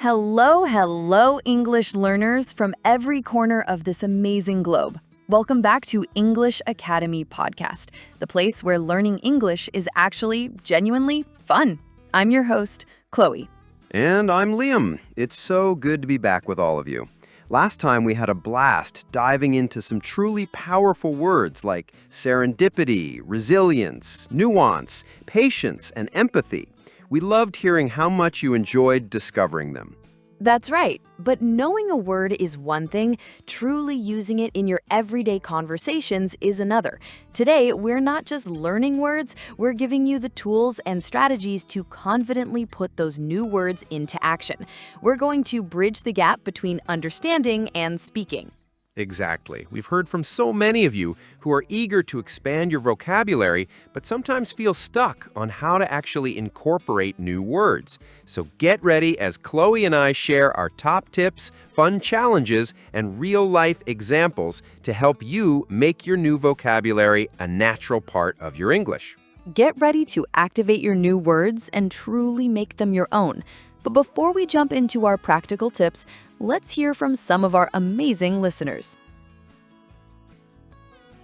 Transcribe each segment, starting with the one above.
Hello, English learners from every corner of this amazing globe. Welcome back to English Academy Podcast, the place where learning English is actually genuinely fun. I'm your host, Chloe. And I'm Liam. It's so good to be back with all of you. Last time we had a blast diving into some truly powerful words like serendipity, resilience, nuance, patience, and empathy. We loved hearing how much you enjoyed discovering them. That's right, but knowing a word is one thing, truly using it in your everyday conversations is another. Today, we're not just learning words, we're giving you the tools and strategies to confidently put those new words into action. We're going to bridge the gap between understanding and speaking. Exactly. We've heard from so many of you who are eager to expand your vocabulary, but sometimes feel stuck on how to actually incorporate new words. So get ready as Chloe and I share our top tips, fun challenges, and real-life examples to help you make your new vocabulary a natural part of your English. Get ready to activate your new words and truly make them your own. But before we jump into our practical tips, let's hear from some of our amazing listeners.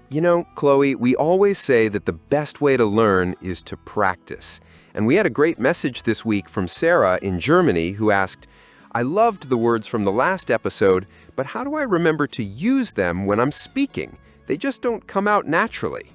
You know, Chloe, we always say that the best way to learn is to practice. And we had a great message this week from Sarah in Germany who asked, I loved the words from the last episode, but how do I remember to use them when I'm speaking? They just don't come out naturally.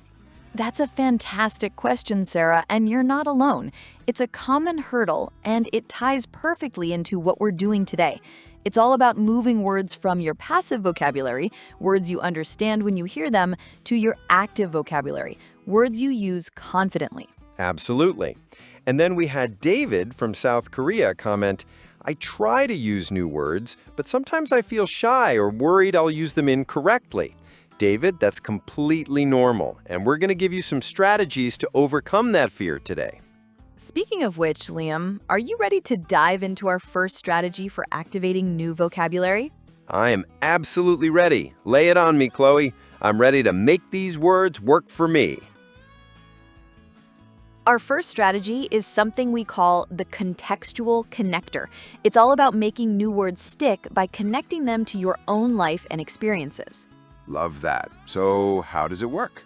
That's a fantastic question, Sarah, and you're not alone. It's a common hurdle, and it ties perfectly into what we're doing today. It's all about moving words from your passive vocabulary, words you understand when you hear them, to your active vocabulary, words you use confidently. Absolutely. And then we had David from South Korea comment, I try to use new words, but sometimes I feel shy or worried I'll use them incorrectly. David, that's completely normal, and we're going to give you some strategies to overcome that fear today. Speaking of which, Liam, are you ready to dive into our first strategy for activating new vocabulary? I am absolutely ready. Lay it on me, Chloe. I'm ready to make these words work for me. Our first strategy is something we call the Contextual Connector. It's all about making new words stick by connecting them to your own life and experiences. Love that. So how does it work?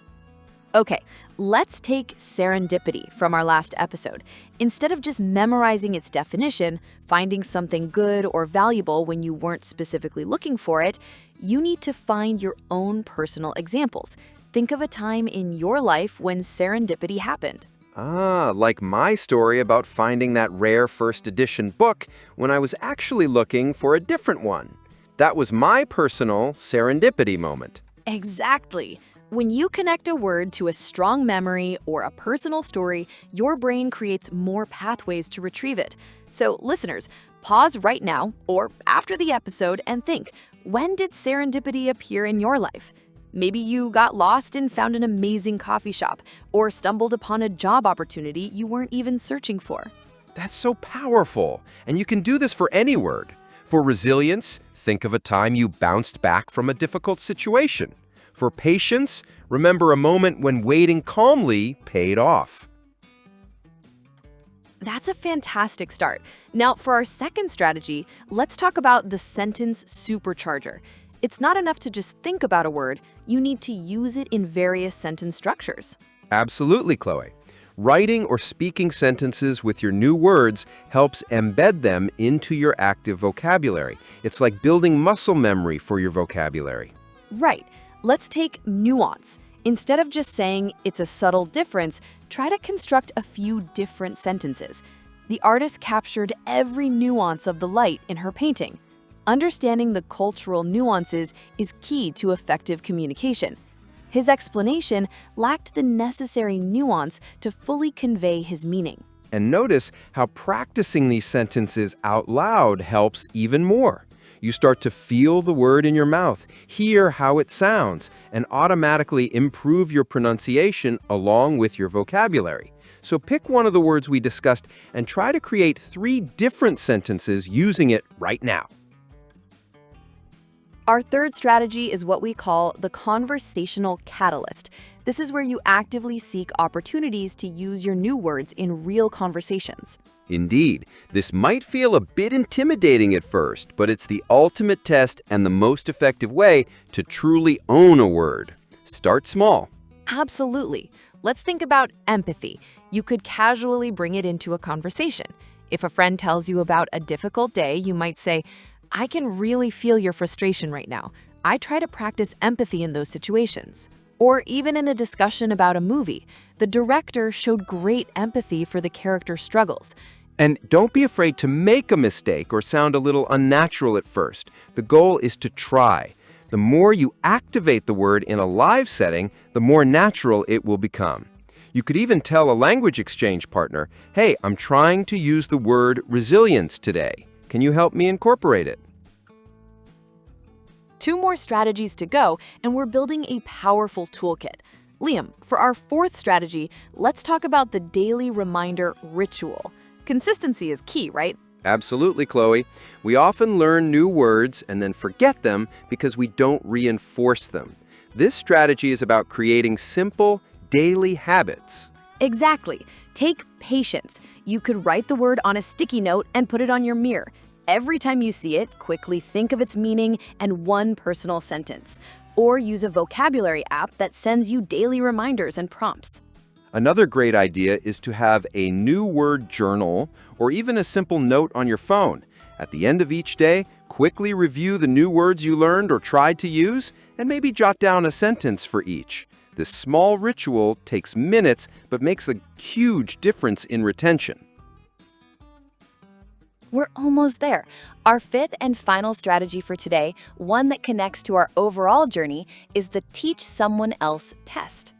Okay, let's take serendipity from our last episode. Instead of just memorizing its definition, finding something good or valuable when you weren't specifically looking for it, you need to find your own personal examples. Think of a time in your life when serendipity happened. Like my story about finding that rare first edition book when I was actually looking for a different one. That was my personal serendipity moment. Exactly. When you connect a word to a strong memory or a personal story, your brain creates more pathways to retrieve it. So, listeners, pause right now or after the episode and think, when did serendipity appear in your life? Maybe you got lost and found an amazing coffee shop or stumbled upon a job opportunity you weren't even searching for. That's so powerful. And you can do this for any word. For resilience, think of a time you bounced back from a difficult situation. For patience, remember a moment when waiting calmly paid off. That's a fantastic start. Now, for our second strategy, let's talk about the Sentence Supercharger. It's not enough to just think about a word, you need to use it in various sentence structures. Absolutely, Chloe. Writing or speaking sentences with your new words helps embed them into your active vocabulary. It's like building muscle memory for your vocabulary. Right. Let's take nuance. Instead of just saying it's a subtle difference, try to construct a few different sentences. The artist captured every nuance of the light in her painting. Understanding the cultural nuances is key to effective communication. His explanation lacked the necessary nuance to fully convey his meaning. And notice how practicing these sentences out loud helps even more. You start to feel the word in your mouth, hear how it sounds, and automatically improve your pronunciation along with your vocabulary. So pick one of the words we discussed and try to create 3 different sentences using it right now. Our third strategy is what we call the Conversational Catalyst. This is where you actively seek opportunities to use your new words in real conversations. Indeed, this might feel a bit intimidating at first, but it's the ultimate test and the most effective way to truly own a word. Start small. Absolutely. Let's think about empathy. You could casually bring it into a conversation. If a friend tells you about a difficult day, you might say, "I can really feel your frustration right now. I try to practice empathy in those situations." Or even in a discussion about a movie, the director showed great empathy for the character's struggles. And don't be afraid to make a mistake or sound a little unnatural at first. The goal is to try. The more you activate the word in a live setting, the more natural it will become. You could even tell a language exchange partner, "Hey, I'm trying to use the word resilience today. Can you help me incorporate it?" 2 more strategies to go, and we're building a powerful toolkit. Liam, for our 4th strategy, let's talk about the daily reminder ritual. Consistency is key, right? Absolutely, Chloe. We often learn new words and then forget them because we don't reinforce them. This strategy is about creating simple, daily habits. Exactly. Take patience. You could write the word on a sticky note and put it on your mirror. Every time you see it, quickly think of its meaning and one personal sentence. Or use a vocabulary app that sends you daily reminders and prompts. Another great idea is to have a new word journal or even a simple note on your phone. At the end of each day, quickly review the new words you learned or tried to use and maybe jot down a sentence for each. This small ritual takes minutes but makes a huge difference in retention. We're almost there. Our 5th and final strategy for today, one that connects to our overall journey, is the teach someone else test.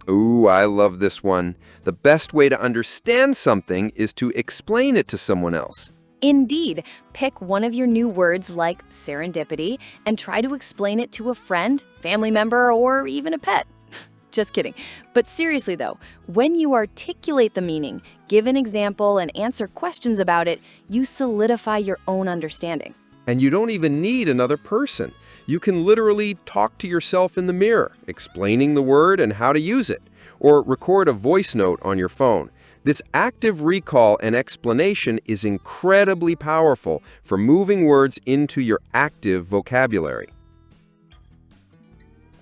Ooh, I love this one. The best way to understand something is to explain it to someone else. Indeed, pick one of your new words like serendipity and try to explain it to a friend, family member, or even a pet. Just kidding. But seriously though, when you articulate the meaning, give an example, and answer questions about it, you solidify your own understanding. And you don't even need another person. You can literally talk to yourself in the mirror, explaining the word and how to use it, or record a voice note on your phone. This active recall and explanation is incredibly powerful for moving words into your active vocabulary.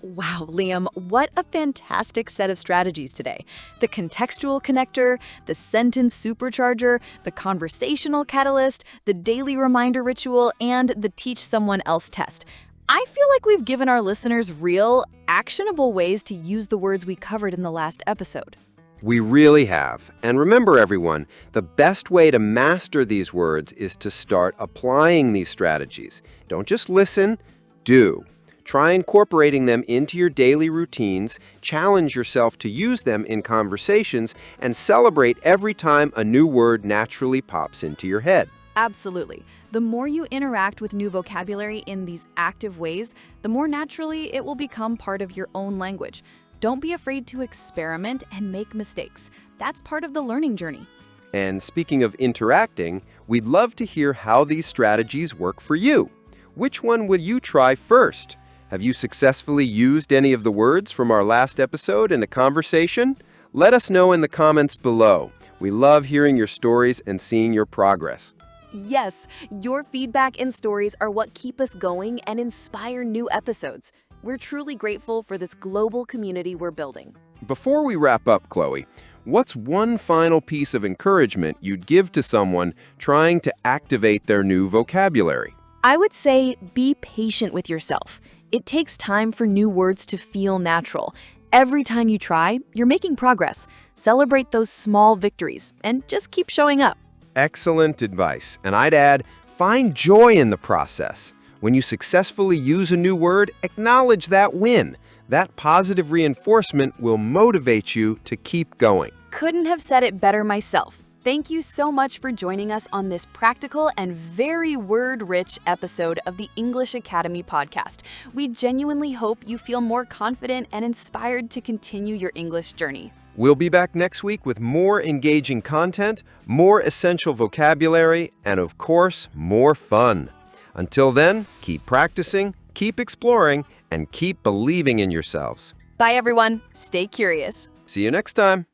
Wow, Liam, what a fantastic set of strategies today. The Contextual Connector, the Sentence Supercharger, the Conversational Catalyst, the Daily Reminder Ritual, and the Teach Someone Else test. I feel like we've given our listeners real, actionable ways to use the words we covered in the last episode. We really have. And remember, everyone, the best way to master these words is to start applying these strategies. Don't just listen, do. Try incorporating them into your daily routines, challenge yourself to use them in conversations, and celebrate every time a new word naturally pops into your head. Absolutely. The more you interact with new vocabulary in these active ways, the more naturally it will become part of your own language. Don't be afraid to experiment and make mistakes. That's part of the learning journey. And speaking of interacting, we'd love to hear how these strategies work for you. Which one will you try first? Have you successfully used any of the words from our last episode in a conversation? Let us know in the comments below. We love hearing your stories and seeing your progress. Yes, your feedback and stories are what keep us going and inspire new episodes. We're truly grateful for this global community we're building. Before we wrap up, Chloe, what's one final piece of encouragement you'd give to someone trying to activate their new vocabulary? I would say be patient with yourself. It takes time for new words to feel natural. Every time you try, you're making progress. Celebrate those small victories and just keep showing up. Excellent advice. And I'd add, find joy in the process. When you successfully use a new word, acknowledge that win. That positive reinforcement will motivate you to keep going. Couldn't have said it better myself. Thank you so much for joining us on this practical and very word-rich episode of the English Academy podcast. We genuinely hope you feel more confident and inspired to continue your English journey. We'll be back next week with more engaging content, more essential vocabulary, and of course, more fun. Until then, keep practicing, keep exploring, and keep believing in yourselves. Bye, everyone. Stay curious. See you next time.